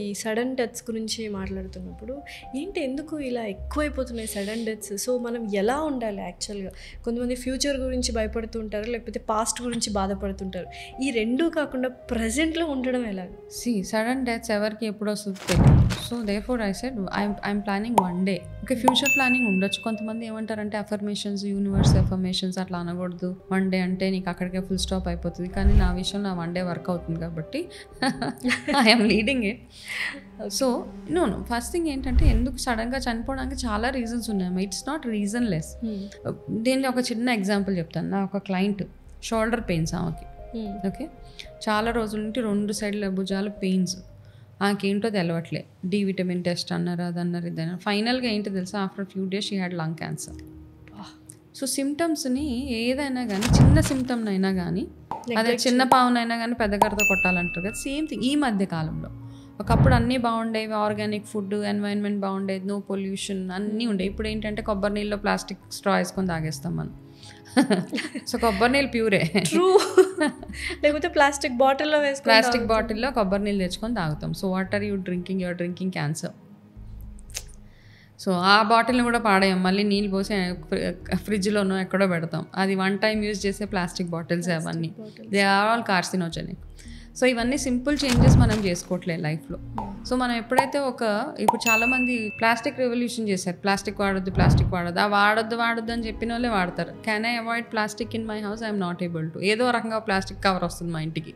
ఈ sudden deaths గురించి మాట్లాడుతున్నప్పుడు ఏంటి ఎందుకు ఇలా ఎక్కువైపోతున్నాయి సడన్ డెత్స్? సో మనం ఎలా ఉండాలి యాక్చువల్గా? కొంతమంది ఫ్యూచర్ గురించి భయపడుతుంటారు, లేకపోతే పాస్ట్ గురించి బాధపడుతుంటారు. ఈ రెండూ కాకుండా ప్రజెంట్లో ఉండడం ఎలా? సడన్ డెత్స్ ఎవరికి ఎప్పుడు వస్తుంది తెలియదు. So therefore I said I'm planning one day. Okay, future planning ఉండొచ్చు. కొంతమంది ఏమంటారంటే అఫర్మేషన్స్, యూనివర్స్ అఫర్మేషన్స్ అట్లా అనకూడదు. వన్ డే అంటే నీకు అక్కడికే ఫుల్ స్టాప్ అయిపోతుంది. కానీ నా విషయం నా వన్ డే వర్క్ అవుతుంది కాబట్టి I'm leading it. So no first thing ఏంటంటే ఎందుకు సడన్గా చనిపోవడానికి చాలా రీజన్స్ ఉన్నాయి. It's not reasonless. దీనిలో ఒక చిన్న ఎగ్జాంపుల్ చెప్తాను. నా ఒక క్లయింట్ షోల్డర్ పెయిన్స్ ఆమెకి. ఓకే, చాలా రోజుల నుండి 2 సైడ్ల భుజాలు పెయిన్స్. ఆమెకేంటో తెలవట్లే. డి విటమిన్ టెస్ట్ అన్నారు, అదన్నారు, ఇదన్నారు. ఫైనల్గా ఏంటో తెలుసా, after few days she had lung cancer. So సిమ్టమ్స్ని ఏదైనా కానీ, చిన్న సిమ్టమ్ అయినా కానీ, అదే చిన్న పావునైనా కానీ పెద్దగారితో కొట్టాలంటారు కదా, సేమ్ థింగ్ ఈ మధ్య కాలంలో. ఒకప్పుడు అన్నీ బాగుండేవి, ఆర్గానిక్ ఫుడ్, ఎన్వైరన్మెంట్ బాగుండేది, నో పొల్యూషన్, అన్నీ ఉండేవి. ఇప్పుడు ఏంటంటే కొబ్బరి నీళ్ళలో ప్లాస్టిక్ స్ట్రా వేసుకొని తాగేస్తాం మనం. సో కొబ్బరి నీళ్ళు ప్యూరే. ట్రూ. లేకపోతే ప్లాస్టిక్ బాటిల్లో కొబ్బరి నీళ్ళు తెచ్చుకొని తాగుతాం. So what are you drinking? You're drinking cancer. So ఆ బాటిల్ని కూడా పాడేయం, మళ్ళీ నీళ్ళు పోసి ఫ్రిడ్జ్లోనో ఎక్కడో పెడతాం. అది వన్ టైం యూజ్ చేసే ప్లాస్టిక్ బాటిల్స్ అవన్నీ. They are all carcinogenic. So ఇవన్నీ సింపుల్ చేంజెస్ మనం చేసుకోవట్లేదు లైఫ్లో. సో మనం ఎప్పుడైతే ఇప్పుడు చాలామంది ప్లాస్టిక్ రెవల్యూషన్ చేశారు. ప్లాస్టిక్ వాడొద్దు ఆ వాడొద్దు అని చెప్పిన వాళ్ళే వాడతారు. Can I avoid plastic in my house? I'm not able to. ఏదో రకంగా ప్లాస్టిక్ కవర్ వస్తుంది మా ఇంటికి.